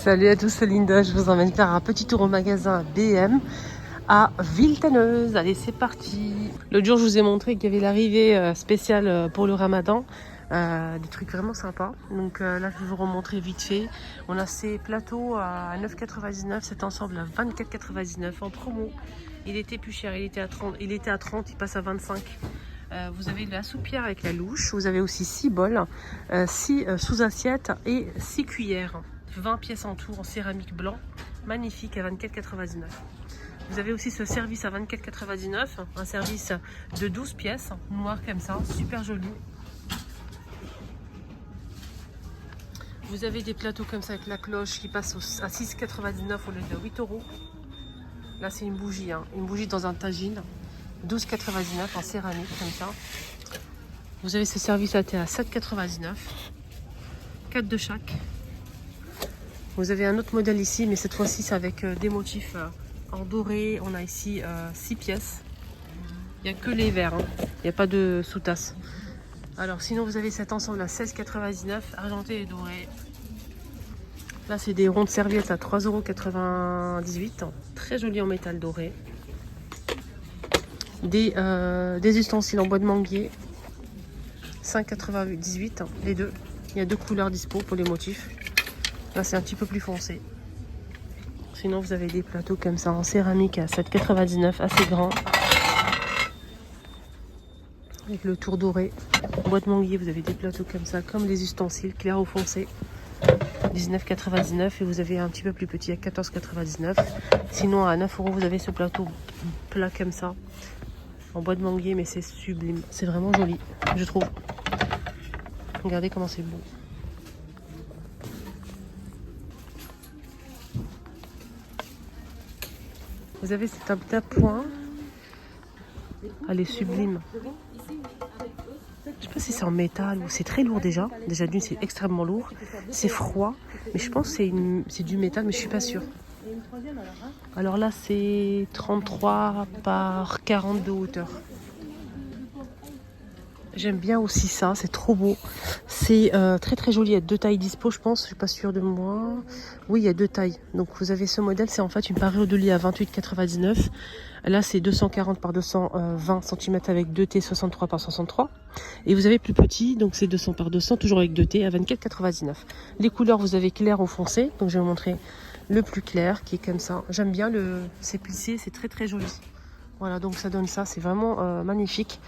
Salut à tous, c'est Linda. Je vous emmène faire un petit tour au magasin BM à Villetaneuse. Allez, c'est parti. L'autre jour, je vous ai montré qu'il y avait l'arrivée spéciale pour le Ramadan. Des trucs vraiment sympas. Donc là, je vais vous remontrer vite fait. On a ces plateaux à 9,99, cet ensemble à 24,99 en promo. Il était plus cher, il était à 30, il passe à 25. Vous avez de la soupière avec la louche. Vous avez aussi 6 bols, 6 sous-assiettes et 6 cuillères. 20 pièces en tout en céramique blanc. Magnifique à 24,99. Vous avez aussi ce service à 24,99. Un service de 12 pièces, noir comme ça, super joli. Vous avez des plateaux comme ça avec la cloche qui passe à 6,99 au lieu de 8 €. Là, c'est une bougie, une bougie dans un tagine. 12,99 en céramique comme ça. Vous avez ce service à thé à 7,99. 4 de chaque. Vous avez un autre modèle ici, mais cette fois-ci c'est avec des motifs en doré. On a ici 6 pièces. Il n'y a que les verres, il n'y a pas de sous-tasse. Alors sinon vous avez cet ensemble à 16,99, argenté et doré. Là c'est des rondes serviettes à 3,98 €. Très joli en métal doré. Des ustensiles en bois de manguier, 5,98 €, les deux. Il y a deux couleurs dispo pour les motifs. Là c'est un petit peu plus foncé. Sinon vous avez des plateaux comme ça en céramique à 7,99 €, assez grand. Avec le tour doré. En bois de manguier vous avez des plateaux comme ça, comme les ustensiles clair ou foncé. 19,99 € et vous avez un petit peu plus petit à 14,99 €. Sinon à 9 € vous avez ce plateau plat comme ça. En bois de manguier, mais c'est sublime. C'est vraiment joli, je trouve. Regardez comment c'est beau. Vous avez cette table d'appoint. Elle est sublime. Je sais pas si c'est en métal ou c'est très lourd déjà. Déjà d'une, c'est extrêmement lourd. C'est froid, mais je pense que c'est du métal, mais je suis pas sûre. Alors là, c'est 33 par 40 de hauteur. J'aime bien aussi ça, c'est trop beau. C'est très très joli, il y a deux tailles dispo je pense, je suis pas sûre de moi. Oui, il y a deux tailles. Donc vous avez ce modèle, c'est en fait une parure de lit à 28,99. Là c'est 240 par 220 cm avec 2T 63 par 63. Et vous avez plus petit, donc c'est 200 par 200, toujours avec 2T à 24,99. Les couleurs, vous avez clair ou foncé. Donc je vais vous montrer le plus clair qui est comme ça. J'aime bien c'est plissé, c'est très très joli. Voilà, donc ça donne ça, c'est vraiment magnifique.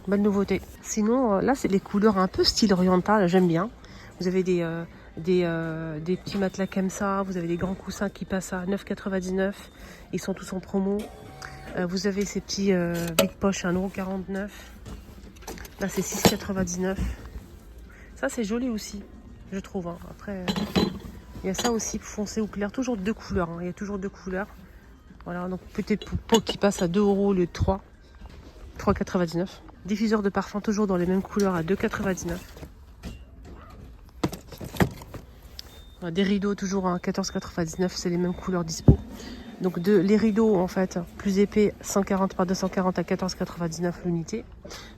Bonne nouveauté. Sinon, là, c'est les couleurs un peu style oriental, j'aime bien. Vous avez des petits matelas comme ça. Vous avez des grands coussins qui passent à 9,99 €. Ils sont tous en promo. Vous avez ces petits big poches à 1,49 €. Là, c'est 6,99 €. Ça, c'est joli aussi, je trouve. Après, il y a ça aussi, foncé ou clair. Toujours deux couleurs. Il y a toujours deux couleurs. Voilà, donc peut-être pot qui passe à 2 € au lieu de 3. 3,99 €. Diffuseur de parfum toujours dans les mêmes couleurs à 2,99 €. Des rideaux toujours à 14,99 €, c'est les mêmes couleurs dispo. Donc les rideaux en fait plus épais 140 par 240 à 14,99 € l'unité.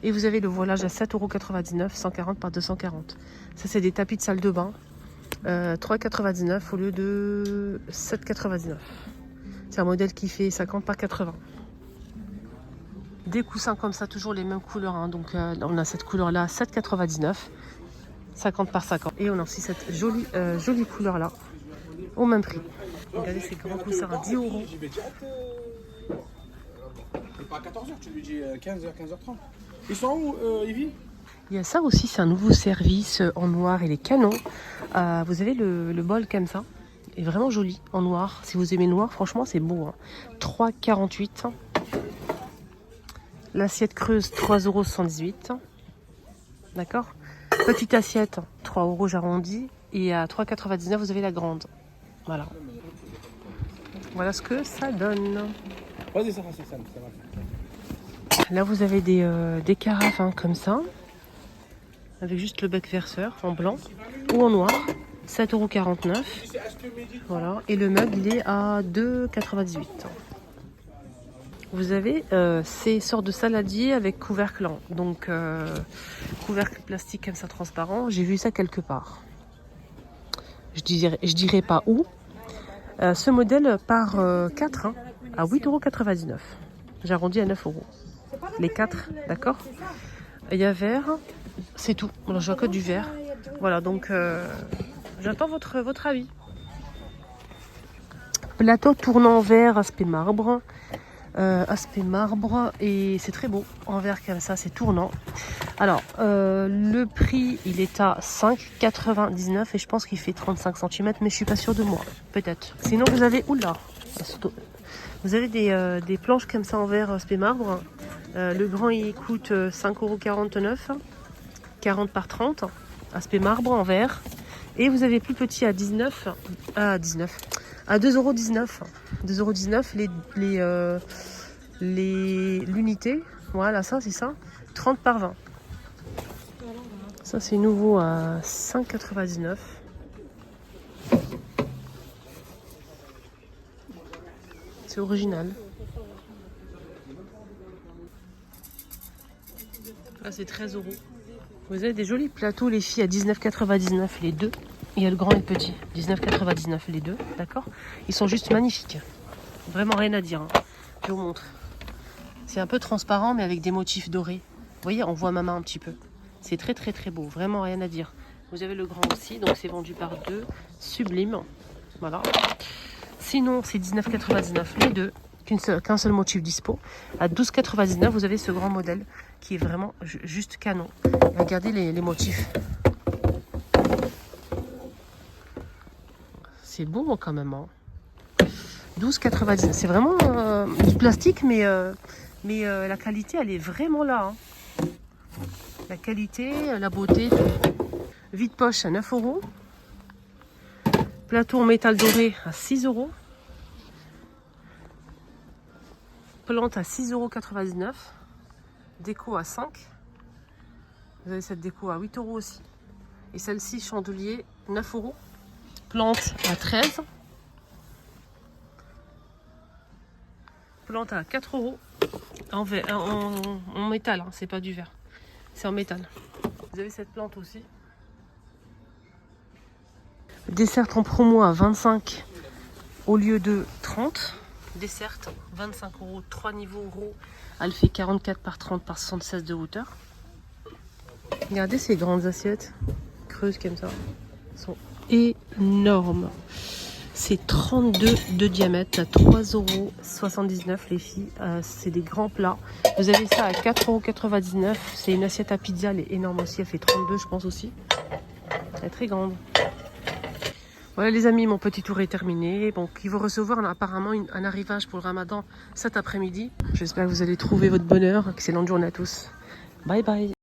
Et vous avez le voilage à 7,99 €, 140 par 240. Ça c'est des tapis de salle de bain. 3,99 € au lieu de 7,99 €. C'est un modèle qui fait 50 par 80. Des coussins comme ça, toujours les mêmes couleurs. Donc on a cette couleur là, 7,99 €, 50 par 50. Et on a aussi cette jolie couleur là, au même prix. Regardez ces grands coussins à 10 €. C'est pas à 14 h, tu lui dis 15 h, 15 h 30. Ils sont où, Evie? Il y a ça aussi, c'est un nouveau service en noir et les canons. Vous avez le bol comme ça, est vraiment joli en noir. Si vous aimez le noir, franchement c'est beau. 3,48 €. L'assiette creuse 3,78 €. D'accord. Petite assiette 3 € j'arrondis. Et à 3,99 € vous avez la grande. Voilà. Voilà ce que ça donne. Vas-y, ça va. Là vous avez des carafes comme ça. Avec juste le bec verseur en blanc ou en noir. 7,49 €. Voilà. Et le meuble il est à 2,98 €. Vous avez ces sortes de saladiers avec couvercle, donc couvercle plastique comme ça transparent. J'ai vu ça quelque part. je dirais pas où. Ce modèle par 4 hein, à 8,99 €. J'arrondis à 9 €. Les 4, d'accord. Il y a vert, c'est tout. Alors, je vois que du vert. Voilà, donc j'attends votre avis. Plateau tournant vert, aspect marbre. Et c'est très beau en vert comme ça, c'est tournant. Alors, le prix, il est à 5,99 € et je pense qu'il fait 35 cm, mais je suis pas sûre de moi. Peut-être. Sinon, vous avez, oula, vous avez des planches comme ça en verre aspect marbre. Le grand, il coûte 5,49 €, 40 par 30, aspect marbre en verre. Et vous avez plus petit à 2,19 €. 2,19 € l'unité. Voilà, ça, c'est ça. 30 par 20. Ça, c'est nouveau à 5,99 €. C'est original. Là, c'est 13 €. Vous avez des jolis plateaux, les filles, à 19,99 € les deux. Il y a le grand et le petit. 19,99 € les deux, d'accord. Ils sont juste magnifiques. Vraiment rien à dire. Hein. Je vous montre. C'est un peu transparent, mais avec des motifs dorés. Vous voyez, on voit ma main un petit peu. C'est très très très beau. Vraiment rien à dire. Vous avez le grand aussi, donc c'est vendu par deux. Sublime. Voilà. Sinon, c'est 19,99 € les deux. Qu'un seul motif dispo. À 12,99 €, vous avez ce grand modèle qui est vraiment juste canon. Regardez les motifs. C'est beau quand même. Hein. 12,99 €. C'est vraiment du plastique, mais la qualité, elle est vraiment là. Hein. La qualité, la beauté. Vide poche à 9 €. Plateau en métal doré à 6 €. Plante à 6,99 €. Déco à 5. Vous avez cette déco à 8 € aussi. Et celle-ci, chandelier, 9 €. Plante à 13. Plante à 4 € en métal, hein, c'est pas du verre. C'est en métal. Vous avez cette plante aussi. Dessert en promo à 25 au lieu de 30. Dessert 25 €, 3 niveaux euros. Elle fait 44 par 30 par 76 de hauteur. Regardez ces grandes assiettes creuses comme ça. Elles sont énormes. C'est 32 de diamètre à 3,79 € les filles. C'est des grands plats. Vous avez ça à 4,99 €. C'est une assiette à pizza, elle est énorme aussi. Elle fait 32 je pense aussi. Elle est très grande. Voilà les amis, mon petit tour est terminé. Donc il va recevoir apparemment un arrivage pour le ramadan cet après-midi. J'espère que vous allez trouver votre bonheur. Excellente journée à tous. Bye bye.